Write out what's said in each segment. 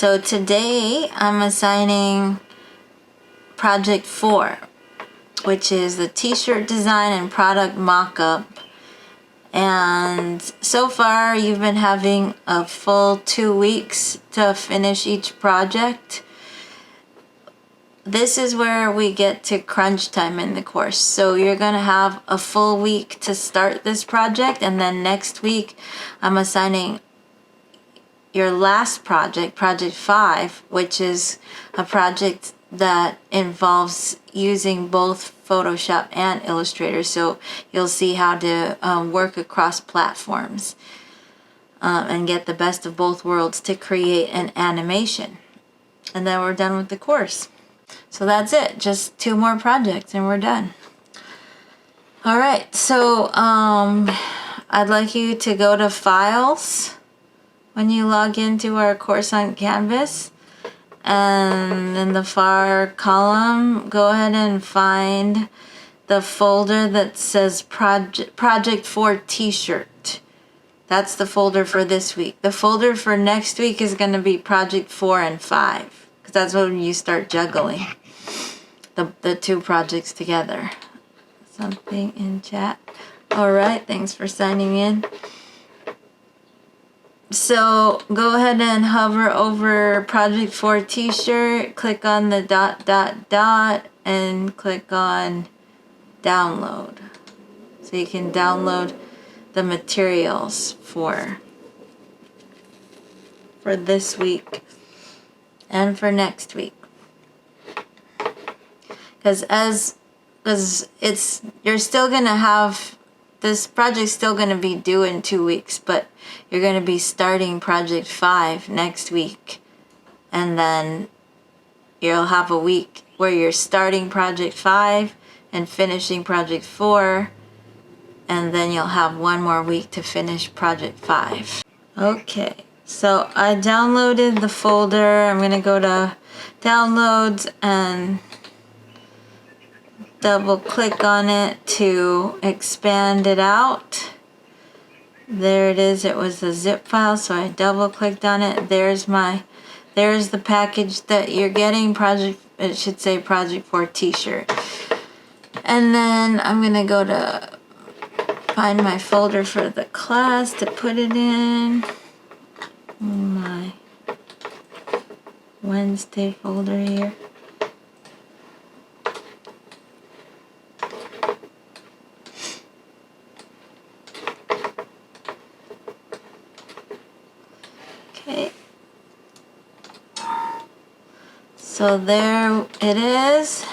So today I'm assigning Project 4, which is the t-shirt design and product mock-up. And so far you've been having a full 2 weeks to finish each project. This is where we get to crunch time in the course. So you're going to have a full week to start this project, and then next week I'm assigning your last project, Project 5, which is a project that involves using both Photoshop and Illustrator. So you'll see how to work across platforms and get the best of both worlds to create an animation. And then we're done with the course. So that's it. Just 2 more projects and we're done. Alright, so I'd like you to go to Files when you log into our course on Canvas, and in the far column go ahead and find the folder that says Project 4 t-shirt. That's the folder for this week. The folder for next week is going to be Project 4 and 5, because that's when you start juggling the 2 projects together. Something in chat. Alright, thanks for signing in. So go ahead and hover over Project 4 t-shirt, click on the ... and click on download. So you can download the materials for this week and for next week. Because you're still going to have, this project's still going to be due in 2 weeks, but you're going to be starting Project 5 next week. And then you'll have a week where you're starting Project 5 and finishing Project 4. And then you'll have 1 more week to finish Project 5. Okay, so I downloaded the folder. I'm going to go to Downloads and double click on it to expand it out. There it is. It was a zip file, so I double clicked on it. There's the package that you're getting. It should say Project 4 t-shirt. And then I'm gonna go to find my folder for the class to put it in. My Wednesday folder here. Okay, so there it is.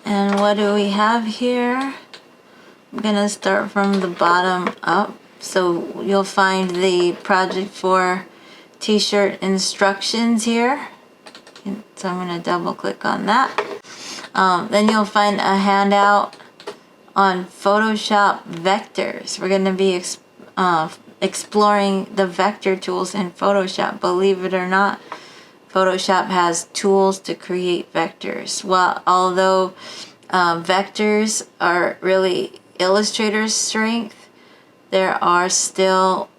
And what do we have here? I'm gonna start from the bottom up. So you'll find the Project 4 t-shirt instructions here. So I'm gonna double click on that. Then you'll find a handout on Photoshop vectors. We're gonna be exploring the vector tools in Photoshop. Believe it or not, Photoshop has tools to create vectors. Well, although vectors are really Illustrator's strength, there are still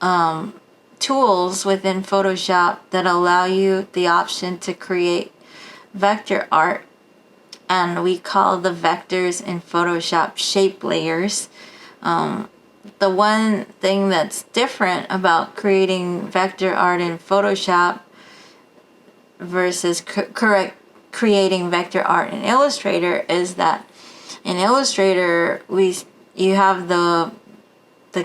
tools within Photoshop that allow you the option to create vector art. And we call the vectors in Photoshop shape layers. The one thing that's different about creating vector art in Photoshop versus creating vector art in Illustrator is that in Illustrator you have the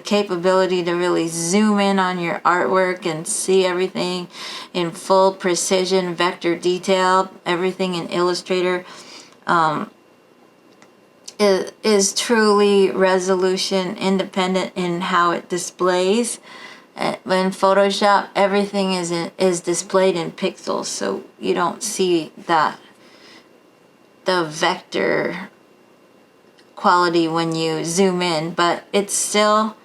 capability to really zoom in on your artwork and see everything in full precision, vector detail. Everything in Illustrator is truly resolution independent in how it displays. In Photoshop, everything is displayed in pixels, so you don't see the vector quality when you zoom in, but it's still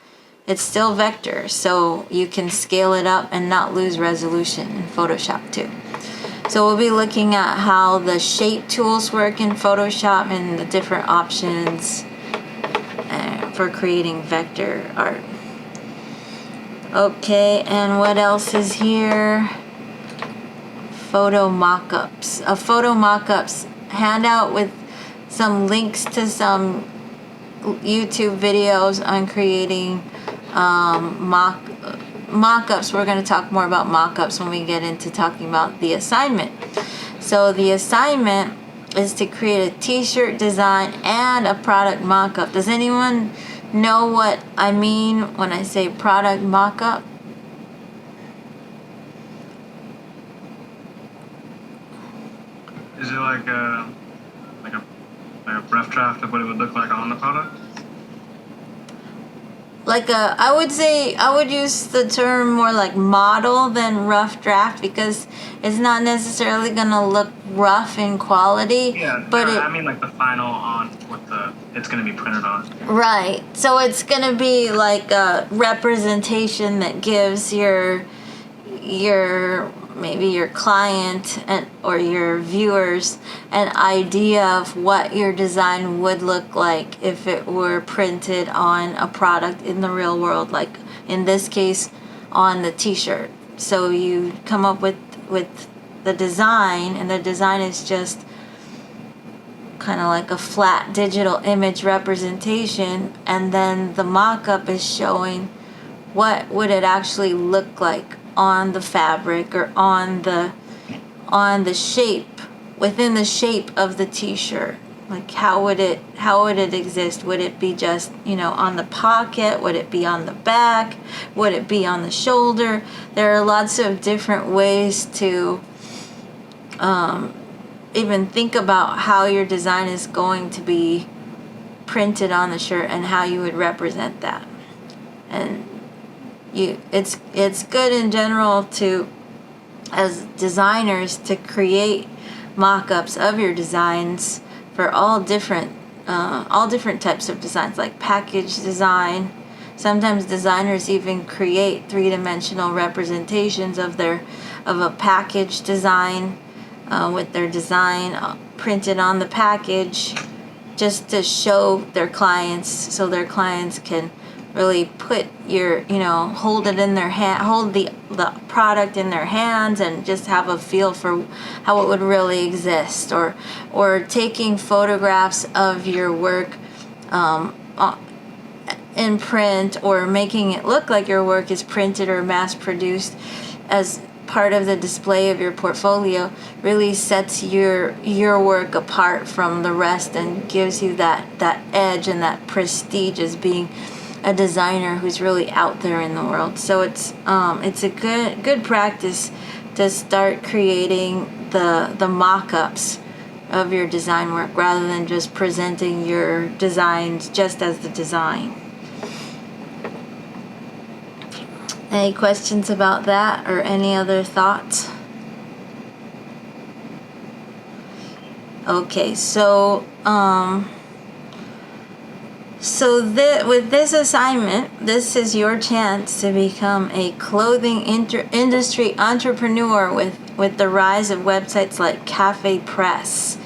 vector, so you can scale it up and not lose resolution in Photoshop too. So we'll be looking at how the shape tools work in Photoshop and the different options for creating vector art. Okay, and what else is here? photo mockups. A photo mockups handout with some links to some YouTube videos on creating mockups. We're going to talk more about mockups when we get into talking about the assignment. So the assignment is to create a t-shirt design and a product mockup. Does anyone know what I mean when I say product mockup? Is it like a rough draft of what it would look like on the product? I would say, I would use the term more like model than rough draft, because it's not necessarily gonna look rough in quality. Yeah, but I mean like the final on what it's gonna be printed on. Right. So it's gonna be like a representation that gives your maybe your client or your viewers an idea of what your design would look like if it were printed on a product in the real world, like in this case on the t-shirt. So you come up with the design, and the design is just kind of like a flat digital image representation, and then the mock-up is showing what would it actually look like on the fabric or on the shape, within the shape of the t-shirt. Like how would it exist? Would it be just, on the pocket? Would it be on the back? Would it be on the shoulder? There are lots of different ways to even think about how your design is going to be printed on the shirt and how you would represent that. And it's good in general to, as designers, to create mock-ups of your designs for all different types of designs, like package design. Sometimes designers even create three-dimensional representations of a package design with their design printed on the package, just to show their clients, so their clients can really put hold it in their hand, hold the product in their hands, and just have a feel for how it would really exist. Or taking photographs of your work in print, or making it look like your work is printed or mass produced as part of the display of your portfolio, really sets your work apart from the rest and gives you that edge and that prestige as being a designer who's really out there in the world. So it's a good practice to start creating the mock-ups of your design work, rather than just presenting your designs just as the design. Any questions about that, or any other thoughts? Okay, so with this assignment, this is your chance to become a clothing industry entrepreneur with the rise of websites like CafePress.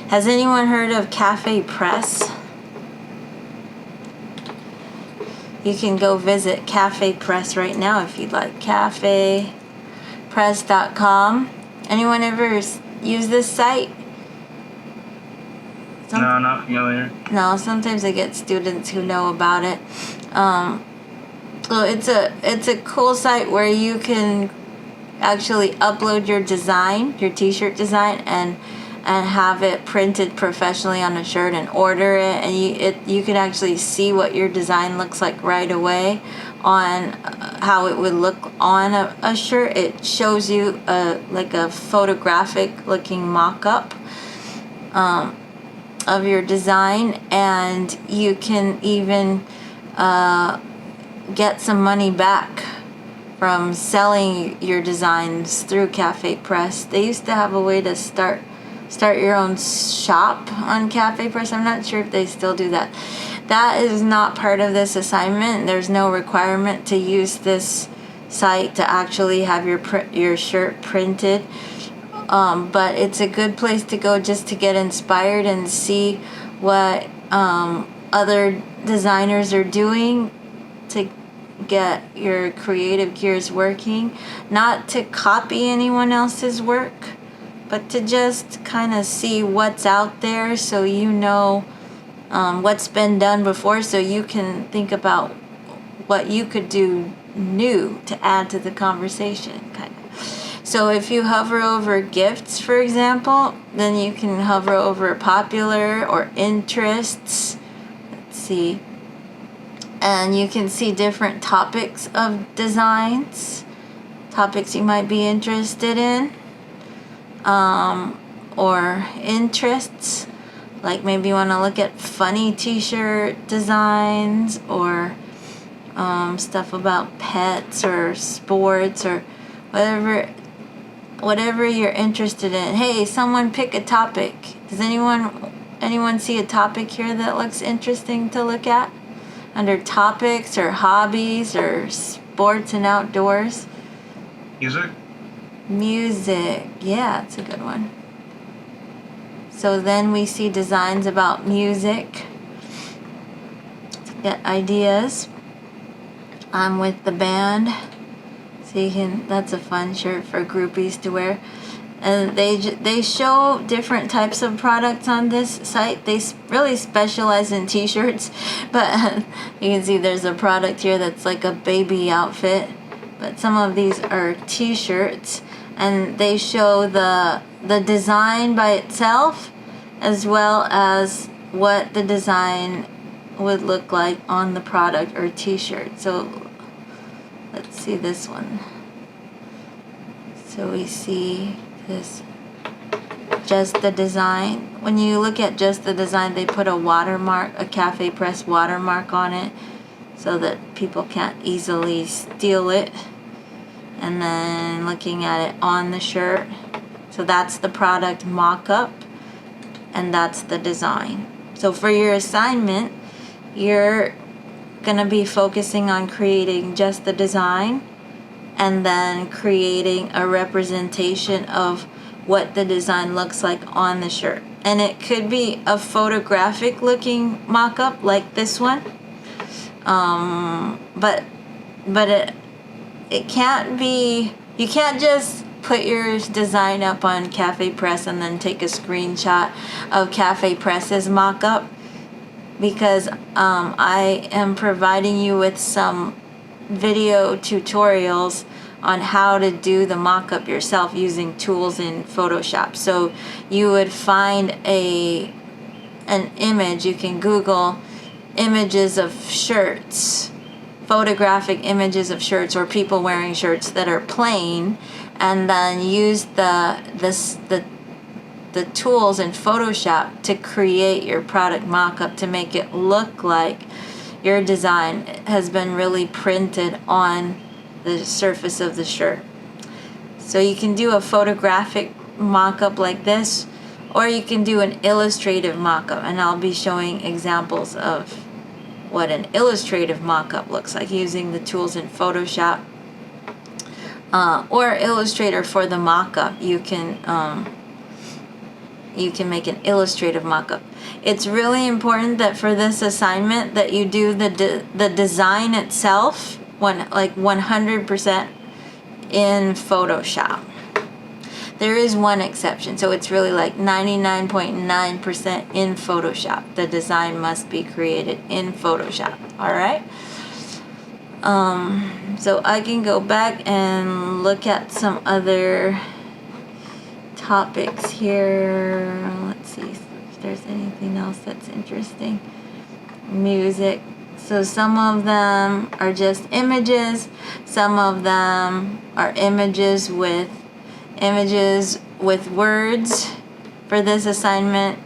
Has anyone heard of CafePress? You can go visit CafePress right now if you'd like. CafePress.com. Anyone ever use this site? No, not familiar. No, sometimes I get students who know about it. So it's a cool site where you can actually upload your design, your t-shirt design, and have it printed professionally on a shirt and order it, and you can actually see what your design looks like right away on how it would look on a shirt. It shows you like a photographic looking mock-up of your design, and you can even get some money back from selling your designs through CafePress. They used to have a way to start your own shop on CafePress. I'm not sure if they still do that. That is not part of this assignment. There's no requirement to use this site to actually have your shirt printed. But it's a good place to go just to get inspired and see what other designers are doing to get your creative gears working, not to copy anyone else's work, but to just kind of see what's out there, so you know what's been done before, so you can think about what you could do new to add to the conversation, kind of. So if you hover over gifts, for example, then you can hover over popular or interests. Let's see. And you can see different topics of designs, topics you might be interested in, or interests. Like maybe you want to look at funny t-shirt designs, or stuff about pets or sports, or whatever you're interested in. Hey, someone pick a topic. Does anyone see a topic here that looks interesting to look at? Under topics or hobbies or sports and outdoors. Music. Yeah, it's a good one. So then we see designs about music to get ideas. I'm with the band. So you can, that's a fun shirt for groupies to wear. And they show different types of products on this site. They really specialize in t-shirts, but you can see there's a product here that's like a baby outfit, but some of these are t-shirts, and they show the design by itself, as well as what the design would look like on the product or t-shirt. So let's see this one. So we see this, just the design. When you look at just the design, they put a watermark, a CafePress watermark on it, so that people can't easily steal it. And then looking at it on the shirt, so that's the product Mockup, and that's the design. So for your assignment, you're gonna be focusing on creating just the design, and then creating a representation of what the design looks like on the shirt. And it could be a photographic looking mock-up like this one, but it can't be, you can't just put your design up on CafePress and then take a screenshot of CafePress's mock-up, because I am providing you with some video tutorials on how to do the mock-up yourself using tools in Photoshop. So you would find an image, you can Google images of shirts, photographic images of shirts or people wearing shirts that are plain, and then use the tools in Photoshop to create your product mock-up to make it look like your design has been really printed on the surface of the shirt. So you can do a photographic mock-up like this, or you can do an illustrative mock-up, and I'll be showing examples of what an illustrative mock-up looks like using the tools in Photoshop or Illustrator. For the mock-up, you can make an illustrative mock-up. It's really important that for this assignment that you do the design itself 100% in Photoshop. There is one exception, so it's really like 99.9% in Photoshop. The design must be created in Photoshop. All right. So I can go back and look at some other topics here. Let's see if there's anything else that's interesting. Music. So some of them are just images. Some of them are images with words. For this assignment,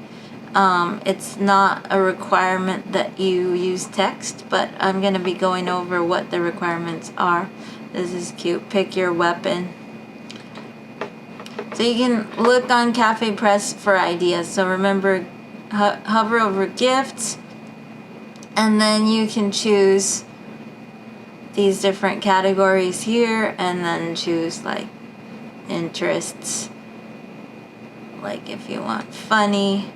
it's not a requirement that you use text, but I'm going to be going over what the requirements are. This is cute. Pick your weapon. So you can look on CafePress for ideas. So remember, hover over gifts, and then you can choose these different categories here, and then choose like interests. Like if you want funny,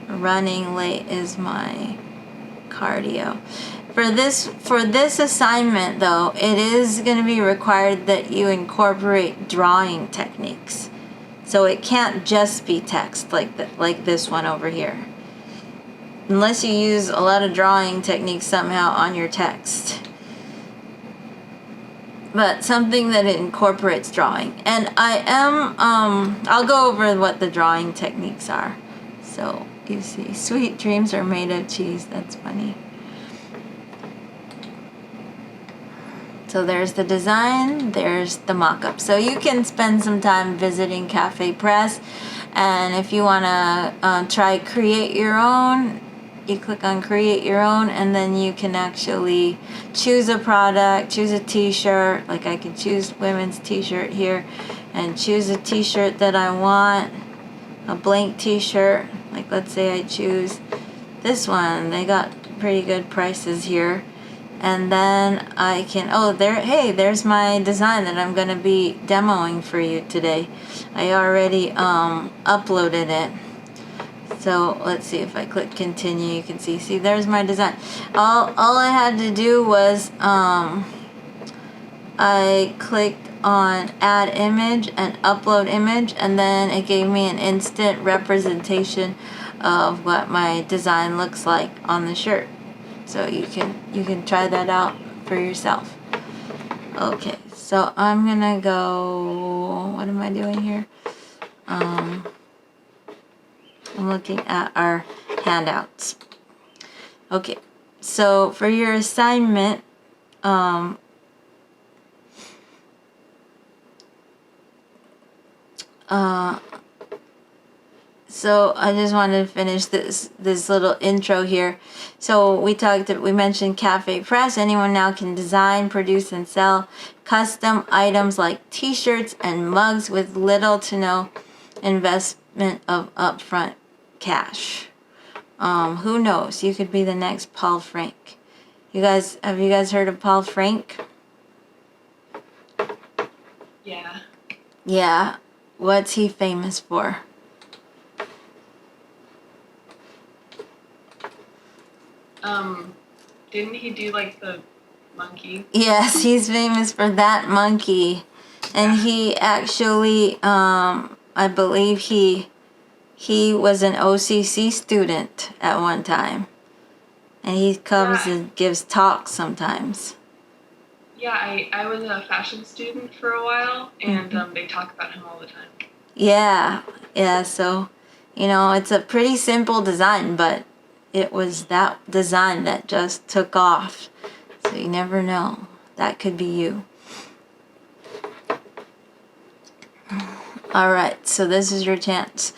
running late is my cardio. For this assignment though, it is going to be required that you incorporate drawing techniques. So it can't just be text like this one over here. Unless you use a lot of drawing techniques somehow on your text. But something that incorporates drawing. And I'll go over what the drawing techniques are. So you see, sweet dreams are made of cheese. That's funny. So there's the design, there's the mock-up. So you can spend some time visiting CafePress, and if you want to try create your own, you click on create your own, and then you can actually choose a product, choose a t-shirt. Like I can choose women's t-shirt here and choose a t-shirt that I want, a blank t-shirt. Like let's say I choose this one. They got pretty good prices here. And then I can, there's my design that I'm going to be demoing for you today. I already uploaded it. So let's see if I click continue, you can see there's my design. All I had to do was I clicked on add image and upload image, and then it gave me an instant representation of what my design looks like on the shirt. So you can try that out for yourself. Okay, so I'm gonna go, what am I doing here? I'm looking at our handouts. Okay, so for your assignment, so I just wanted to finish this little intro here. So we mentioned CafePress. Anyone now can design, produce, and sell custom items like t-shirts and mugs with little to no investment of upfront cash. Who knows? You could be the next Paul Frank. Have you guys heard of Paul Frank? Yeah. Yeah. What's he famous for? Didn't he do like the monkey? Yes, he's famous for that monkey. And he actually, I believe he was an OCC student at one time. And he comes and gives talks sometimes. Yeah, I was a fashion student for a while, and they talk about him all the time. Yeah, so, it's a pretty simple design, but it was that design that just took off. So you never know. That could be you. All right, so this is your chance.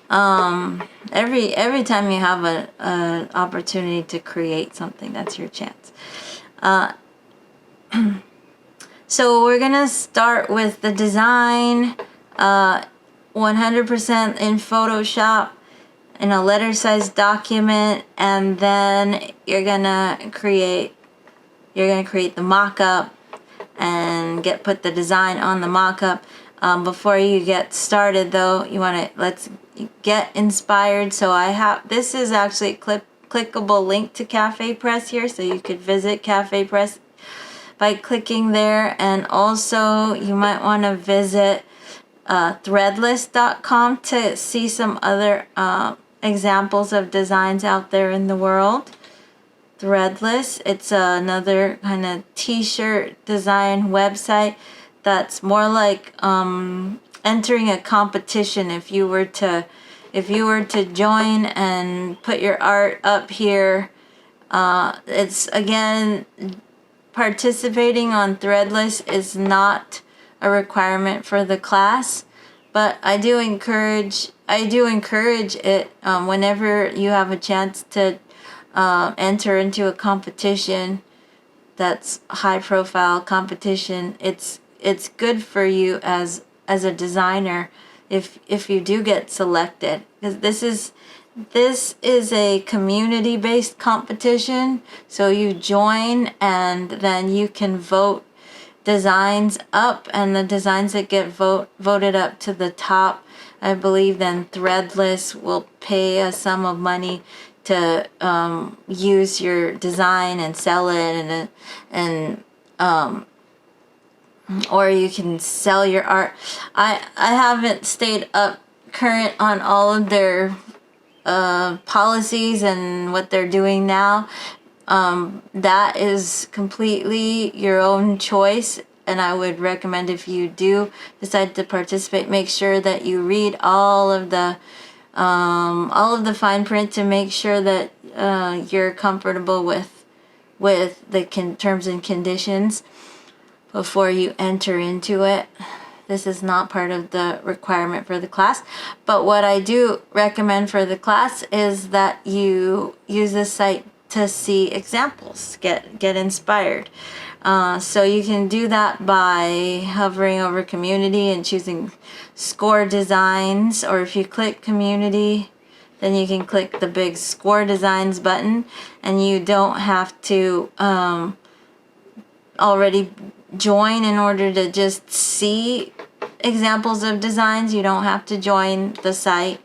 Every time you have an opportunity to create something, that's your chance. So we're gonna start with the design, 100% in Photoshop, in a letter size document, and then you're gonna create the mock-up and put the design on the mock-up. Before you get started though, let's get inspired. So this is actually a clickable link to CafePress here, so you could visit CafePress by clicking there. And also you might want to visit Threadless.com to see some other examples of designs out there in the world. Threadless, it's another kind of t-shirt design website that's more like entering a competition. If you were to join and put your art up here, it's again, participating on Threadless is not a requirement for the class, but I do encourage it whenever you have a chance to enter into a competition that's high profile competition. It's good for you as a designer if you do get selected, because this is a community-based competition. So you join and then you can vote designs up, and the designs that get voted up to the top, I believe then Threadless will pay a sum of money to use your design and sell it, and or you can sell your art. I haven't stayed up current on all of their policies and what they're doing now. That is completely your own choice, and I would recommend, if you do decide to participate, make sure that you read all of the fine print to make sure that you're comfortable with the terms and conditions before you enter into it. This is not part of the requirement for the class, but what I do recommend for the class is that you use this site to see examples, get inspired. So you can do that by hovering over community and choosing score designs, or if you click community, then you can click the big score designs button, and you don't have to already join in order to just see examples of designs. You don't have to join the site.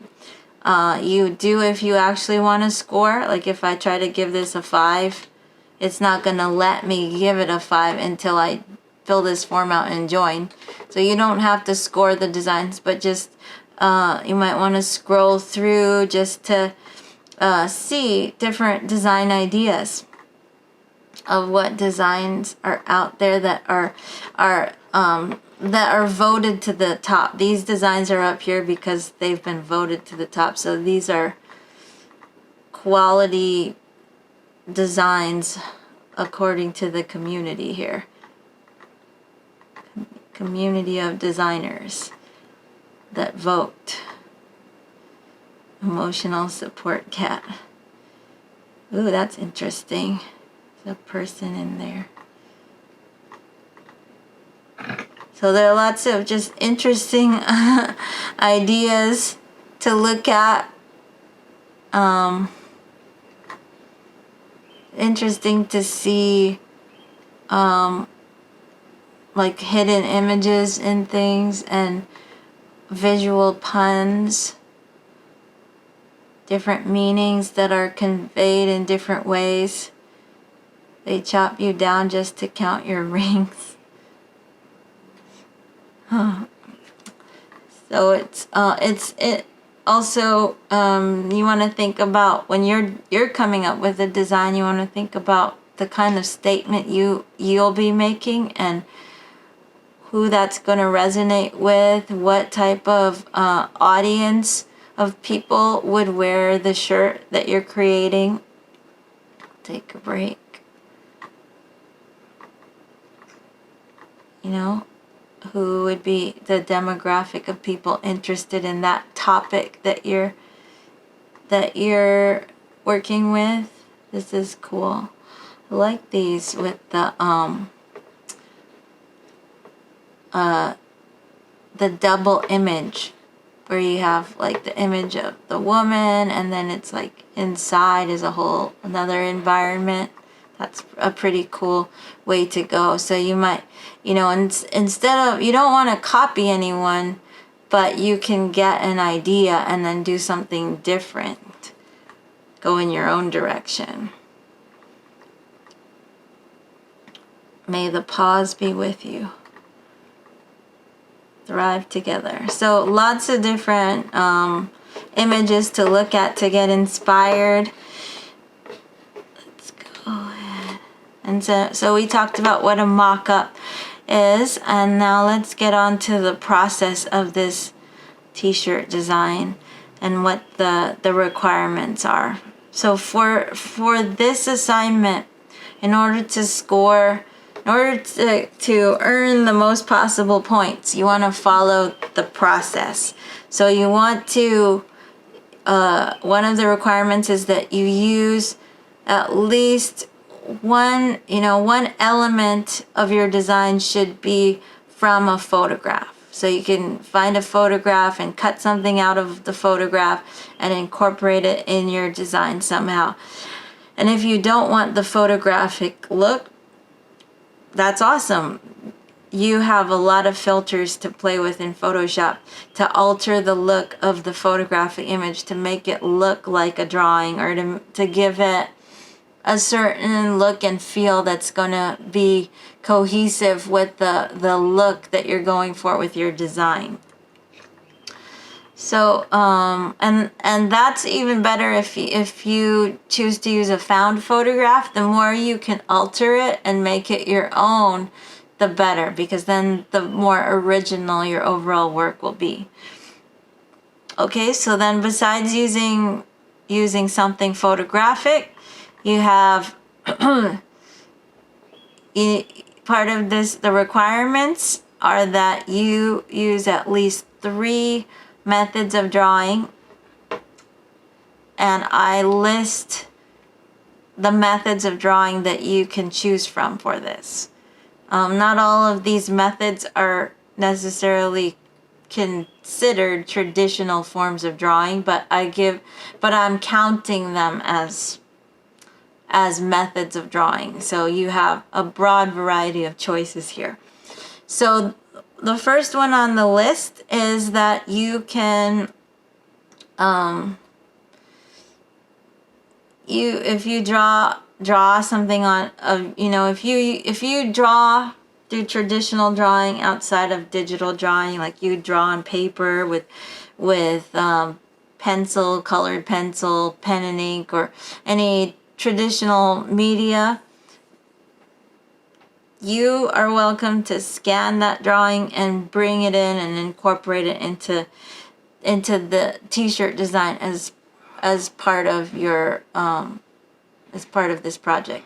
You do if you actually want to score. Like if I try to give this a 5, it's not going to let me give it a 5 until I fill this form out and join. So you don't have to score the designs, but just you might want to scroll through just to see different design ideas of what designs are out there that are voted to the top. These designs are up here because they've been voted to the top. So these are quality designs according to the community here. Community of designers that vote. Emotional support cat. Ooh, that's interesting. There's a person in there. So there are lots of just interesting ideas to look at. Interesting to see like hidden images in things and visual puns, different meanings that are conveyed in different ways. They chop you down just to count your rings. So it also you want to think about when you're coming up with a design. You want to think about the kind of statement you'll be making and who that's going to resonate with. What type of audience of people would wear the shirt that you're creating. Take a break. You know, who would be the demographic of people interested in that topic that you're working with. This is cool. I like these with the double image, where you have like the image of the woman and then it's like inside is a whole another environment. That's a pretty cool way to go. So you might, instead of, you don't want to copy anyone, but you can get an idea and then do something different. Go in your own direction. May the pause be with you. Thrive together. So lots of different images to look at to get inspired. Let's go ahead. And so we talked about what a mock-up is, and now let's get on to the process of this t-shirt design and what the requirements are. So for this assignment, in order to score, in order to earn the most possible points, you want to follow the process. So you want to, one of the requirements is that you use at least one element of your design should be from a photograph. So you can find a photograph and cut something out of the photograph and incorporate it in your design somehow. And if you don't want the photographic look, that's awesome. you have a lot of filters to play with in Photoshop to alter the look of the photographic image to make it look like a drawing, or to give it a certain look and feel that's going to be cohesive with the look that you're going for with your design. So and that's even better if you choose to use a found photograph. The more you can alter it and make it your own, the better, because then the more original your overall work will be. Okay, so then besides using something photographic, you have part of this, the requirements are that you use at least 3 methods of drawing, and I list the methods of drawing that you can choose from for this. Not all of these methods are necessarily considered traditional forms of drawing, but I'm counting them as methods of drawing. So you have a broad variety of choices here. So the first one on the list is that you can if you draw something on if you draw through traditional drawing outside of digital drawing, like you draw on paper with pencil, colored pencil, pen and ink, or any traditional media, you are welcome to scan that drawing and bring it in and incorporate it into the t-shirt design as part of your as part of this project.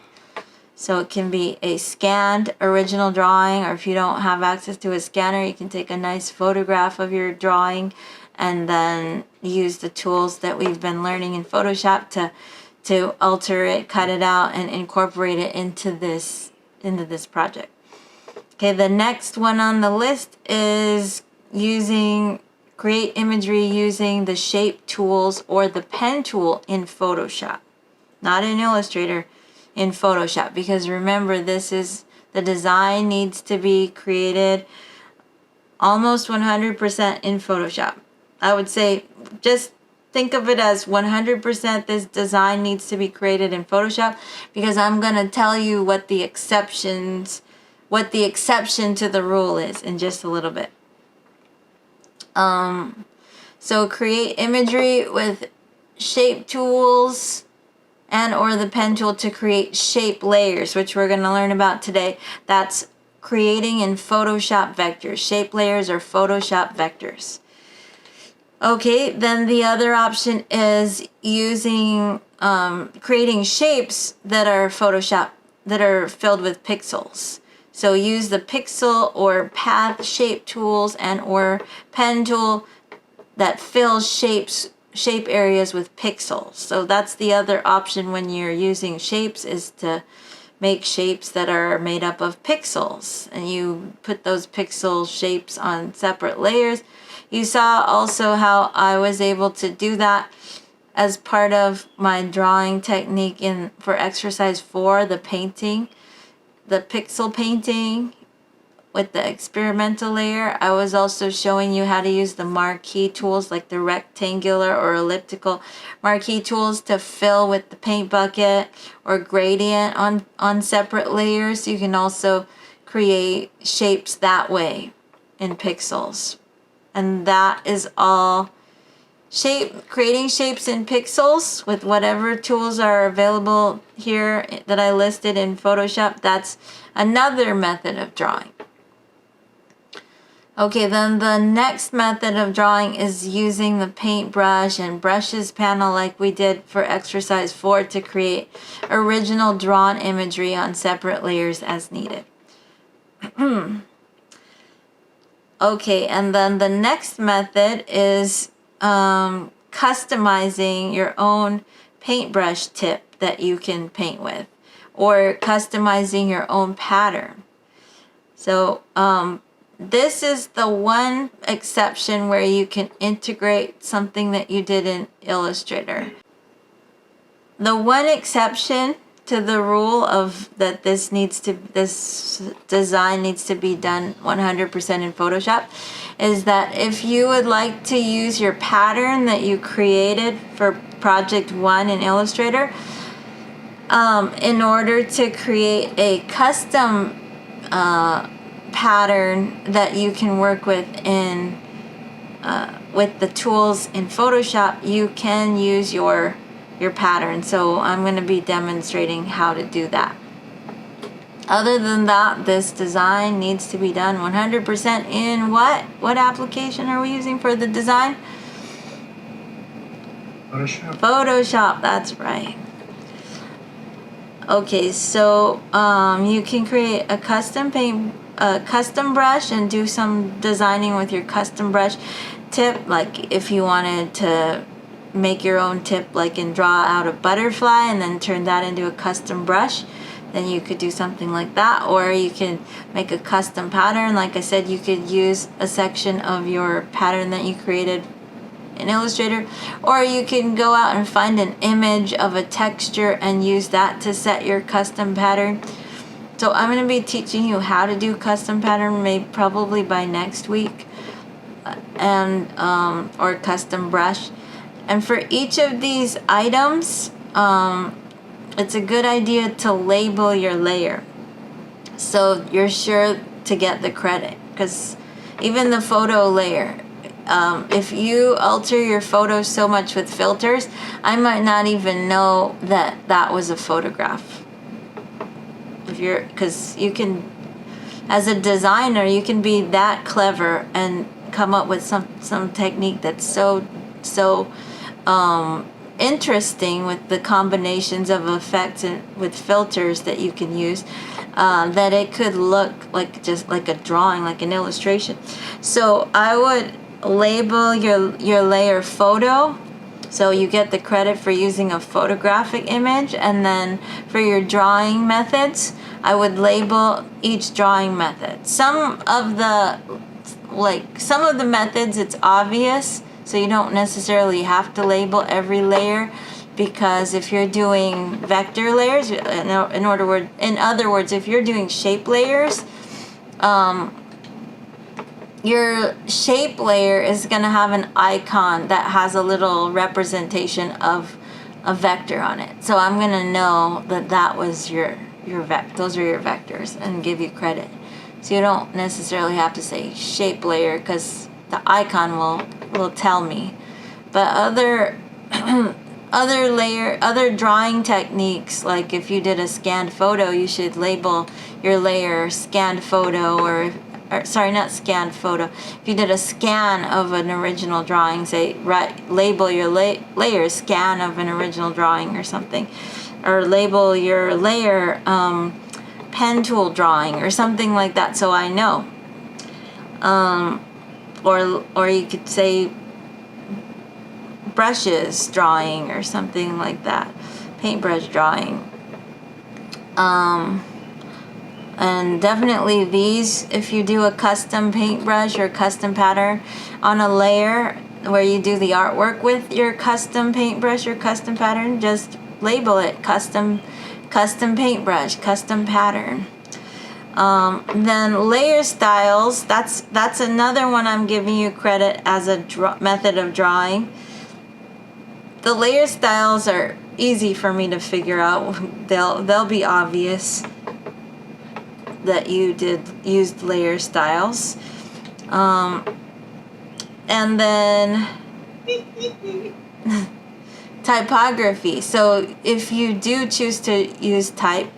So it can be a scanned original drawing, or if you don't have access to a scanner, you can take a nice photograph of your drawing and then use the tools that we've been learning in Photoshop to alter it, cut it out, and incorporate it into this project. Okay, the next one on the list is create imagery using the shape tools or the pen tool in Photoshop. Not in Illustrator, in Photoshop, because remember, the design needs to be created almost 100% in Photoshop. I would say just think of it as 100% this design needs to be created in Photoshop, because I'm going to tell you what the exception to the rule is in just a little bit. So create imagery with shape tools and or the pen tool to create shape layers, which we're going to learn about today. That's creating in Photoshop vectors. Shape layers are Photoshop vectors. Okay, then the other option is using creating shapes that are Photoshop, that are filled with pixels. So use the pixel or path shape tools and or pen tool that fills shape areas with pixels. So that's the other option when you're using shapes, is to make shapes that are made up of pixels, and you put those pixel shapes on separate layers. You saw also how I was able to do that as part of my drawing technique for exercise 4, the painting, the pixel painting with the experimental layer. I was also showing you how to use the marquee tools, like the rectangular or elliptical marquee tools, to fill with the paint bucket or gradient on separate layers. You can also create shapes that way in pixels. And that is all creating shapes in pixels with whatever tools are available here that I listed in Photoshop. That's another method of drawing. Okay, then the next method of drawing is using the paintbrush and brushes panel, like we did for exercise 4, to create original drawn imagery on separate layers as needed. Okay, and then the next method is customizing your own paintbrush tip that you can paint with, or customizing your own pattern. So this is the one exception where you can integrate something that you did in Illustrator. The one exception to the rule of that this design needs to be done 100% in Photoshop is that if you would like to use your pattern that you created for project 1 in Illustrator, in order to create a custom pattern that you can work with with the tools in Photoshop, you can use your pattern. So I'm going to be demonstrating how to do that. Other than that, this design needs to be done 100% in what? What application are we using for the design? Photoshop. Photoshop, that's right. Okay, so you can create a custom brush and do some designing with your custom brush tip. Like if you wanted to make your own tip, like and draw out a butterfly and then turn that into a custom brush, then you could do something like that. Or you can make a custom pattern. Like I said, you could use a section of your pattern that you created in Illustrator, or you can go out and find an image of a texture and use that to set your custom pattern. So I'm going to be teaching you how to do custom pattern probably by next week, and or custom brush. And for each of these items, it's a good idea to label your layer so you're sure to get the credit, because even the photo layer, if you alter your photos so much with filters, I might not even know that that was a photograph. Because you can, as a designer, you can be that clever and come up with some technique that's so interesting with the combinations of effects and with filters that you can use, that it could look like just like a drawing, like an illustration. So I would label your layer photo, so you get the credit for using a photographic image. And then for your drawing methods, I would label each drawing method. Some of the methods, it's obvious, so you don't necessarily have to label every layer, because if you're doing vector layers, in other words, if you're doing shape layers, your shape layer is going to have an icon that has a little representation of a vector on it. So I'm going to know that that was those are your vectors and give you credit. So you don't necessarily have to say shape layer, because the icon will tell me. But other drawing techniques, like if you did a scanned photo, you should label your layer scanned photo, or sorry, not scanned photo. If you did a scan of an original drawing, say label your layer scan of an original drawing or something, or label your layer pen tool drawing or something like that, so I know. Or you could say brushes drawing or something like that, paintbrush drawing. And definitely these, if you do a custom paintbrush or custom pattern on a layer where you do the artwork with your custom paintbrush or custom pattern, just label it custom paintbrush, custom pattern. Then layer styles, that's another one I'm giving you credit as a method of drawing. The layer styles are easy for me to figure out. They'll be obvious that you used layer styles. And then typography. So if you do choose to use type,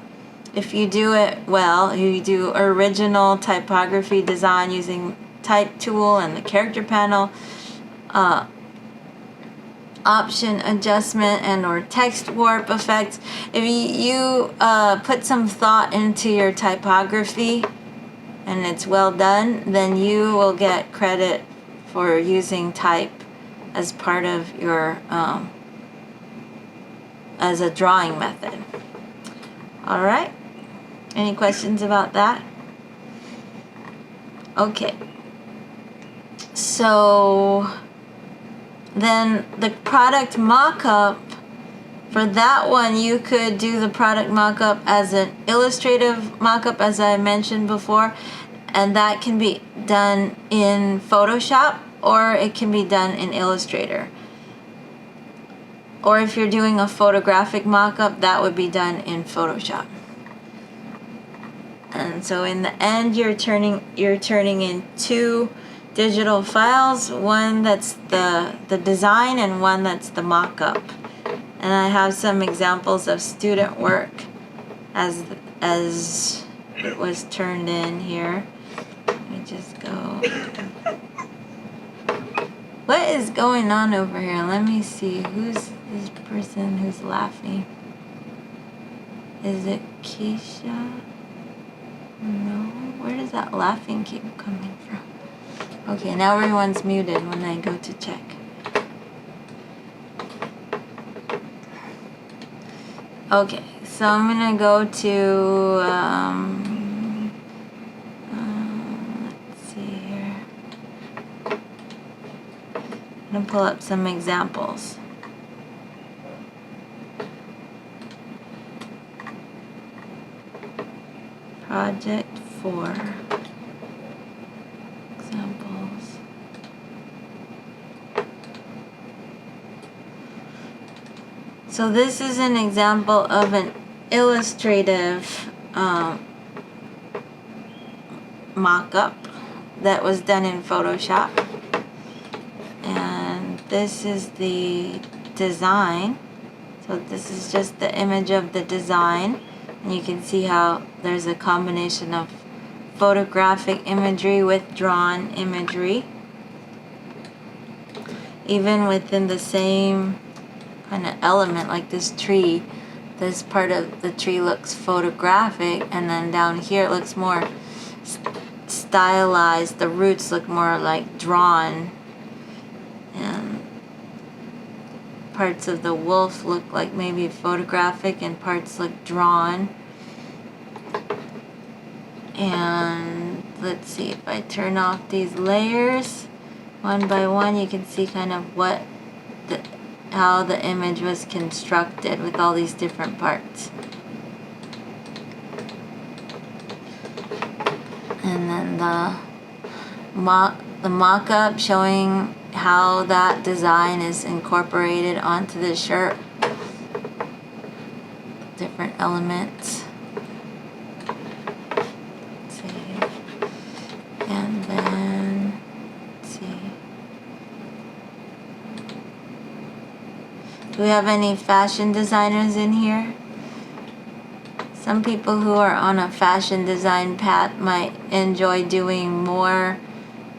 if you do it well, you do original typography design using type tool and the character panel, option adjustment and or text warp effects. If you put some thought into your typography and it's well done, then you will get credit for using type as part of your as a drawing method. All right, any questions about that? Okay, so then the product mock-up For that one, you could do the product mock-up as an illustrative mock-up, as I mentioned before, and that can be done in Photoshop or it can be done in Illustrator. Or if you're doing a photographic mock-up, that would be done in Photoshop. And so in the end, you're turning in two digital files, one that's the design and one that's the mock-up. And I have some examples of student work as it was turned in here. Let me just go. What is going on over here? Let me see. Who's this person who's laughing? Is it Keisha? No. Where does that laughing keep coming from? Okay, now everyone's muted when I go to check. Okay, so I'm gonna go to let's see here. I'm gonna pull up some examples. Project 4 examples. So this is an example of an illustrative mock-up that was done in Photoshop. And this is the design. So this is just the image of the design. And you can see how there's a combination of photographic imagery with drawn imagery. Even within the same kind of element, like this tree, this part of the tree looks photographic, and then down here it looks more stylized. The roots look more like drawn, and parts of the wolf look like maybe photographic and parts look drawn. And let's see, if I turn off these layers one by one, you can see kind of how the image was constructed with all these different parts. And then the mock-up showing how that design is incorporated onto the shirt. Different elements. Let's see. And then, let's see. Do we have any fashion designers in here? Some people who are on a fashion design path might enjoy doing more,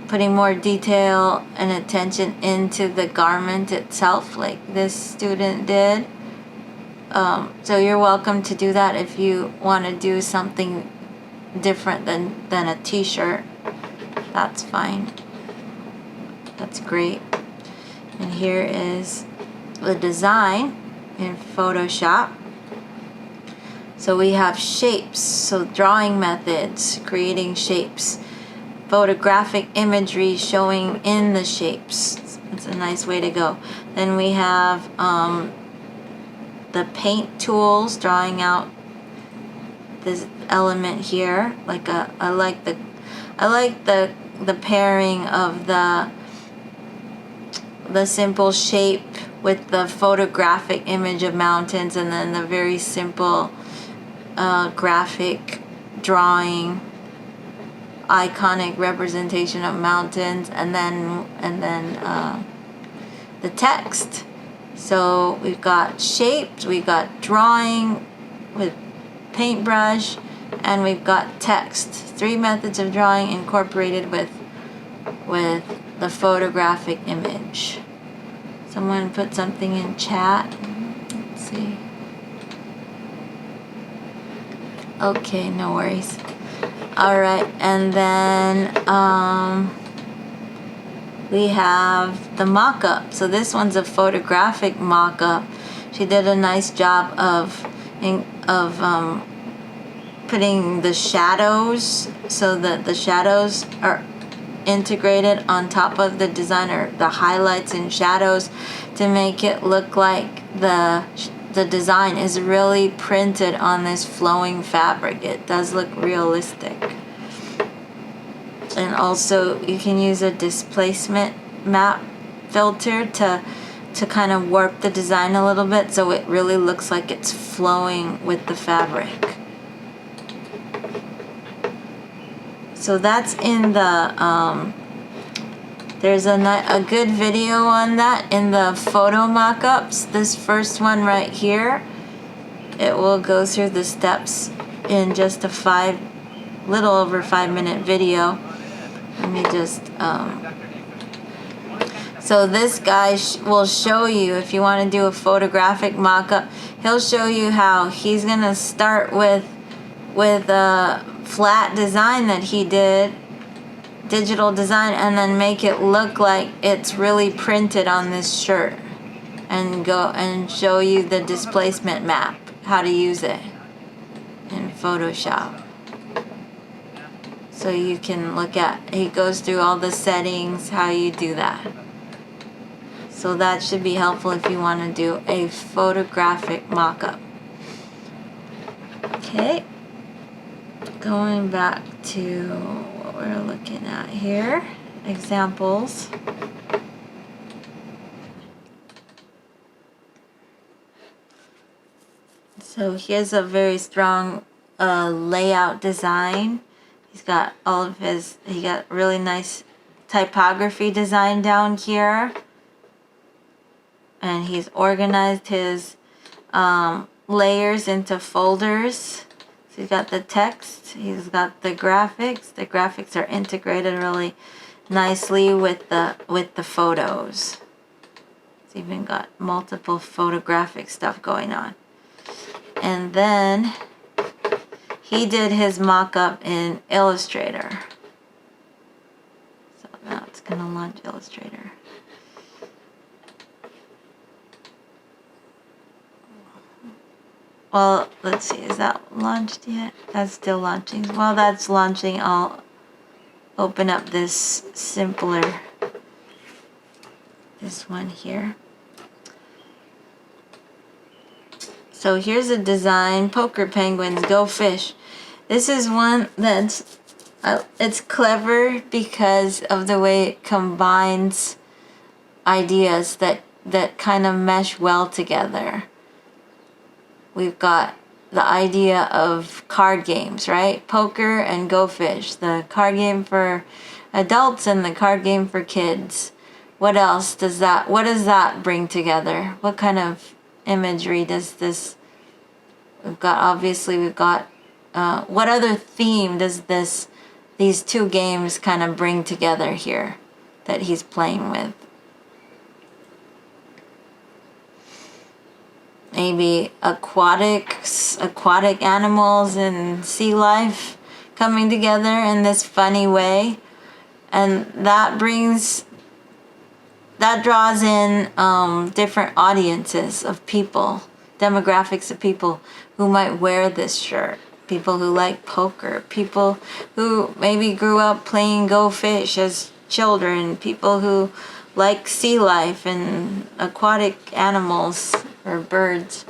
putting more detail and attention into the garment itself, like this student did. So you're welcome to do that if you want to do something different than a t-shirt. That's fine. That's great. And here is the design in Photoshop. So we have shapes, so drawing methods, creating shapes, photographic imagery showing in the shapes. It's a nice way to go. Then we have the paint tools, drawing out this element here. Like I like the pairing of the simple shape with the photographic image of mountains, and then the very simple graphic drawing, iconic representation of mountains, and then the text. So we've got shapes, we've got drawing with paintbrush, and we've got text. 3 methods of drawing incorporated with the photographic image. Someone put something in chat. Let's see. Okay, no worries. All right, and then we have the mock-up. So this one's a photographic mock-up. She did a nice job of putting the shadows, so that the shadows are integrated on top of the design, or the highlights and shadows, to make it look like the the design is really printed on this flowing fabric. It does look realistic. And also you can use a displacement map filter to kind of warp the design a little bit so it really looks like it's flowing with the fabric. So that's in the there's a good video on that in the photo mock-ups. This first one right here, it will go through the steps in just a little over 5-minute video. Let me just so this guy will show you, if you want to do a photographic mock-up, he'll show you how he's gonna start with a flat design that he did, digital design, and then make it look like it's really printed on this shirt, and go and show you the displacement map, how to use it in Photoshop. So you can look at, he goes through all the settings, how you do that. So that should be helpful if you want to do a photographic mock-up. Okay, going back to what we're looking at here, examples. So here's a very strong layout design. He's got he got really nice typography design down here. And he's organized his layers into folders. So he's got the text, he's got the graphics. The graphics are integrated really nicely with the photos. It's even got multiple photographic stuff going on. And then he did his mock-up in Illustrator. So now it's gonna launch Illustrator. Well, let's see, is that launched yet? That's still launching. While that's launching, I'll open up this simpler, this one here. So here's a design, poker penguins, go fish. This is one that's, it's clever because of the way it combines ideas that kind of mesh well together. We've got the idea of card games, right? Poker and Go Fish. The card game for adults and the card game for kids. What else does that, what does that bring together? What kind of imagery does this, obviously we've got, what other theme does these two games kind of bring together here that he's playing with? Maybe aquatic animals and sea life coming together in this funny way. And that draws in different audiences of people, demographics of people who might wear this shirt. People who like poker, people who maybe grew up playing Go Fish as children, people who like sea life and aquatic animals or birds.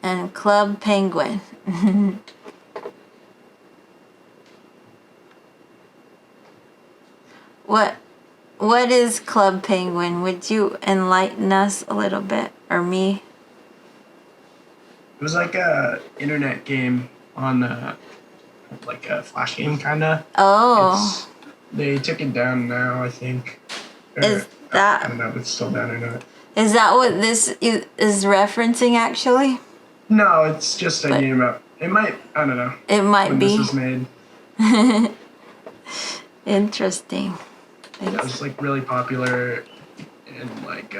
And Club Penguin. What is Club Penguin? Would you enlighten us a little bit, or me? It was like a internet game on like a flash game kinda. Oh. They took it down now, I think. Or, Is that? I don't know if it's still down or not. Is that what this is referencing actually? No, it's just a game about. It might. I don't know. It might when be. This was made. Interesting. Yeah, it was like really popular in like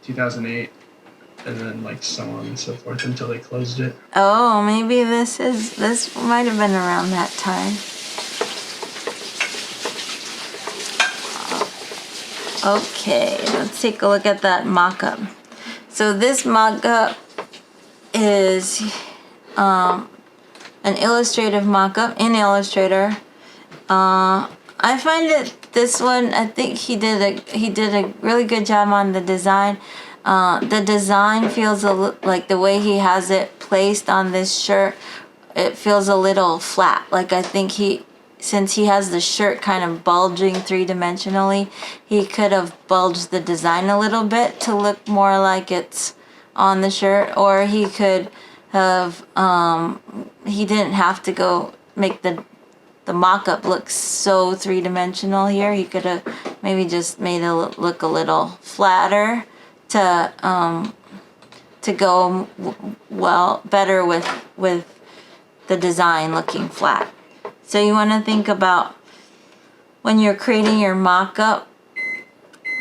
2008, and then like so on and so forth until they closed it. Oh, maybe this might have been around that time. Okay, let's take a look at that mock-up. So this mock-up is an an illustrative mock-up in Illustrator. I find that this one, I think he did a really good job on the design. The design feels like the way he has it placed on this shirt, it feels a little flat. Like I think since he has the shirt kind of bulging three-dimensionally, he could have bulged the design a little bit to look more like it's on the shirt, or he could have, he didn't have to go make the mock-up looks so three-dimensional here. He could have maybe just made it look a little flatter to go better with the design looking flat. So you want to think about, when you're creating your mock-up,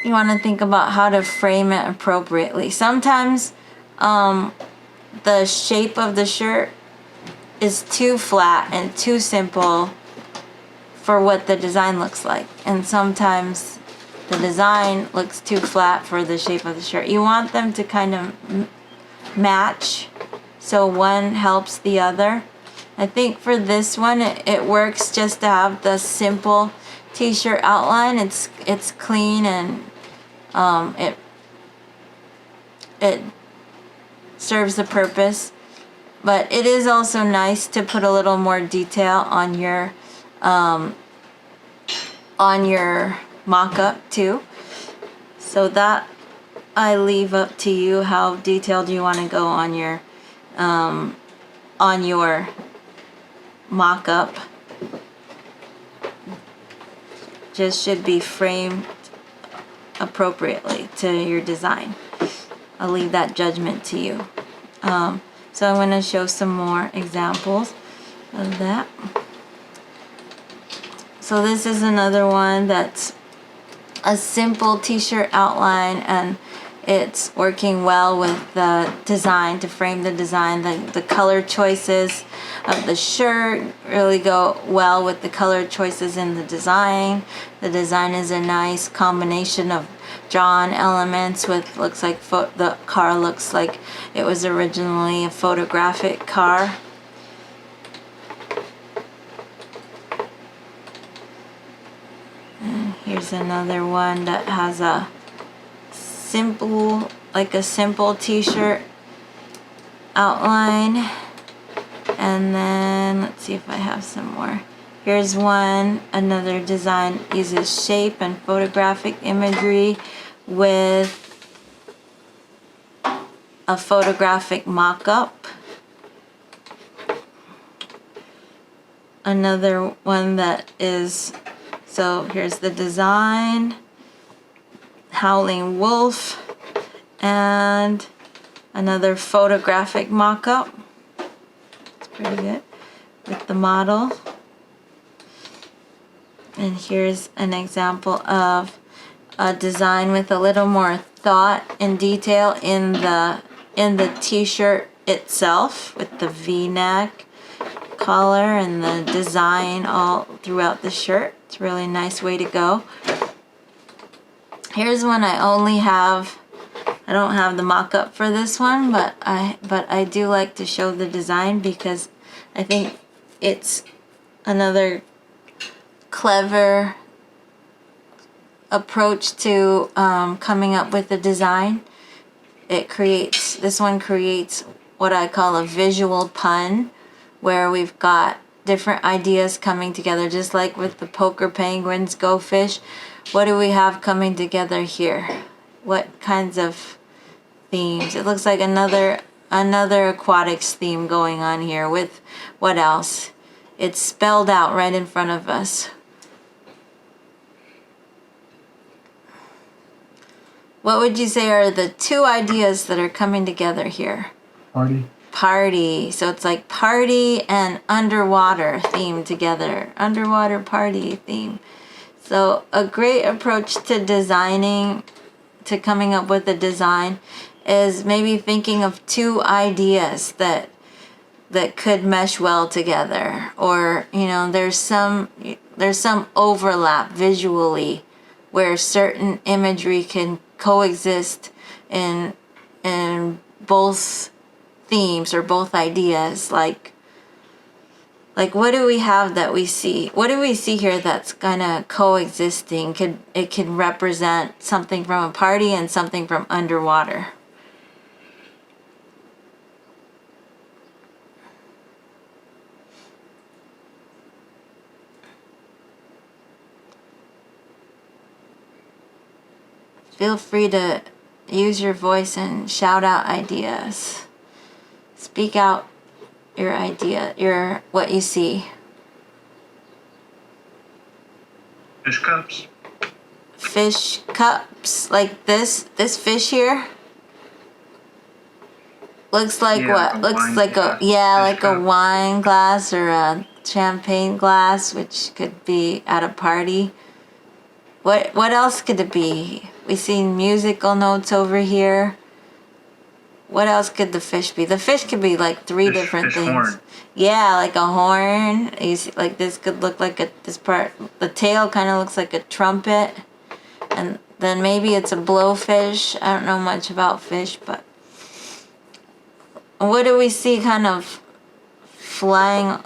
you want to think about how to frame it appropriately. Sometimes the shape of the shirt is too flat and too simple for what the design looks like, and sometimes the design looks too flat for the shape of the shirt. You want them to kind of match, so one helps the other. I think for this one it works just to have the simple t-shirt outline. It's clean, and it serves the purpose, but it is also nice to put a little more detail on your mock-up too. So that I leave up to you, how detailed you want to go on your mock-up. Just should be framed appropriately to your design. I'll leave that judgment to you. So I'm going to show some more examples of that. So this is another one that's a simple t-shirt outline, and it's working well with the design, to frame the design. The color choices of the shirt really go well with the color choices in the design. The design is a nice combination of drawn elements with, looks like the car looks like it was originally a photographic car. And here's another one that has a simple t-shirt outline. And then let's see if I have some more. Here's one, another design uses shape and photographic imagery with a photographic mock-up. Another one that is, so here's the design, Howling Wolf, and another photographic mock-up. It's pretty good with the model. And here's an example of a design with a little more thought and detail in the t-shirt itself, with the V-neck collar and the design all throughout the shirt. It's a really nice way to go. Here's one I don't have the mock-up for this one, but I do like to show the design because I think it's another clever approach to coming up with a design. This one creates what I call a visual pun, where we've got different ideas coming together, just like with the poker penguins, go fish. What do we have coming together here? What kinds of themes? It looks like another aquatics theme going on here with what else? It's spelled out right in front of us. What would you say are the two ideas that are coming together here? Party. So it's like party and underwater theme together. Underwater party theme. So a great approach to designing, to coming up with a design, is maybe thinking of two ideas that could mesh well together, or there's some overlap visually where certain imagery can coexist in both themes or both ideas. Like Like, what do we have that we see? What do we see here that's kind of coexisting? It could represent something from a party and something from underwater. Feel free to use your voice and shout out ideas. Speak out your idea, what you see. Fish cups. Fish cups, like this fish here. Looks like Yeah, what? like a Looks wine like glass. like Fish a cup. wine glass or a champagne glass, which could be at a party. What else could it be? We see musical notes over here. What else could the fish be? The fish could be like three different fish things. horn. Yeah, like a horn. You see, like this could look like this part. The tail kind of looks like a trumpet, and then maybe it's a blowfish. I don't know much about fish, but what do we see kind of flying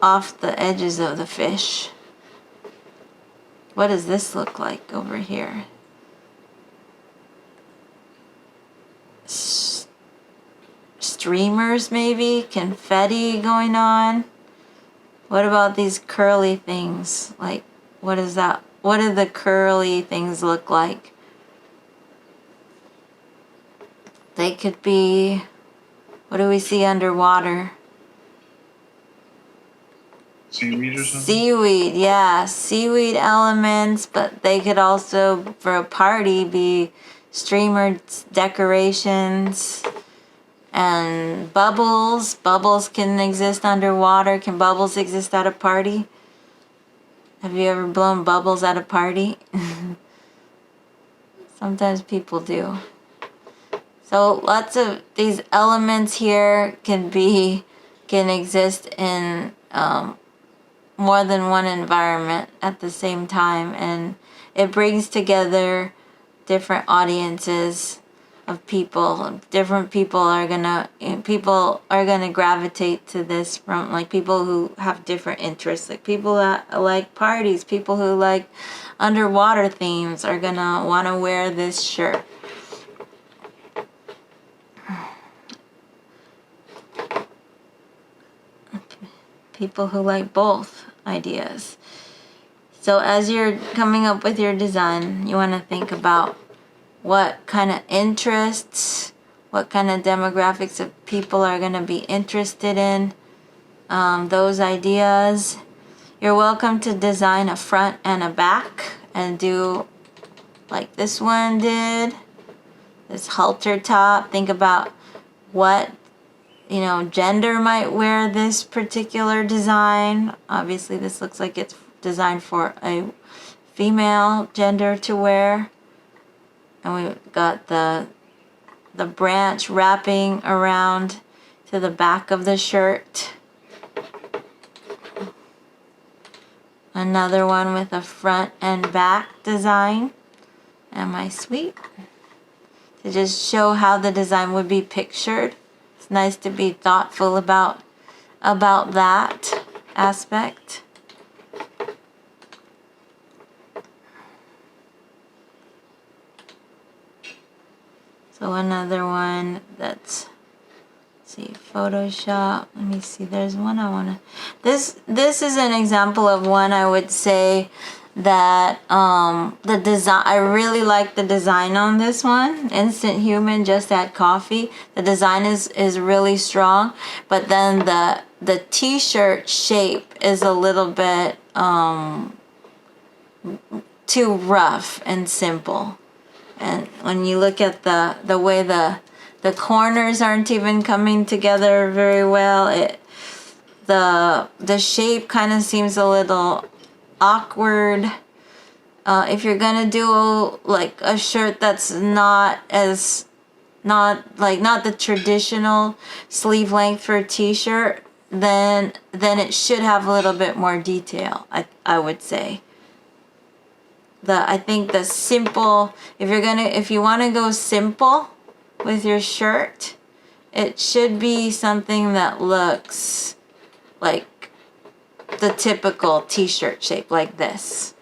off the edges of the fish? What does this look like over here? Streamers, maybe? Confetti going on? What about these curly things? Like, what is that? What do the curly things look like? They could be... What do we see underwater? Seaweed or something? Seaweed, yeah. Seaweed elements, but they could also, for a party, be streamer decorations and bubbles. Bubbles can exist underwater. Can bubbles exist at a party? Have you ever blown bubbles at a party? Sometimes people do. So lots of these elements here can exist in more than one environment at the same time, and it brings together different audiences of people. Different people are gonna gravitate to this, from like people who have different interests, like people that like parties, people who like underwater themes are gonna want to wear this shirt. People who like both ideas. So as you're coming up with your design, you want to think about what kind of interests, what kind of demographics of people are going to be interested in those ideas. You're welcome to design a front and a back and do like this one did, this halter top. Think about what gender might wear this particular design. Obviously, this looks like it's designed for a female gender to wear. And we've got the branch wrapping around to the back of the shirt. Another one with a front and back design. Am I sweet? To just show how the design would be pictured. It's nice to be thoughtful about that aspect. So another one that's, let's see, Photoshop. Let me see. There's one I want to. This is an example of one I would say that the design, I really like the design on this one. Instant Human, Just Add Coffee. The design is really strong, but then the t-shirt shape is a little bit too rough and simple. And when you look at the way the corners aren't even coming together very well, the shape kind of seems a little awkward. If you're gonna do like a shirt that's not the traditional sleeve length for a t-shirt, then it should have a little bit more detail, I would say. I think the simple, if you want to go simple with your shirt, it should be something that looks like the typical t-shirt shape like this,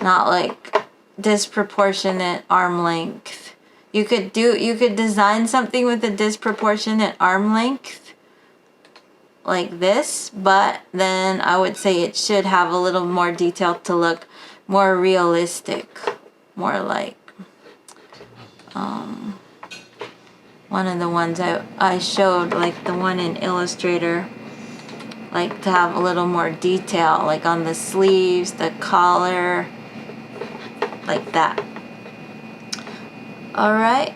not like disproportionate arm length. You could design something with a disproportionate arm length like this, but then I would say it should have a little more detail to look more realistic, more like one of the ones I showed, like the one in Illustrator, like to have a little more detail, like on the sleeves, the collar, like that. All right,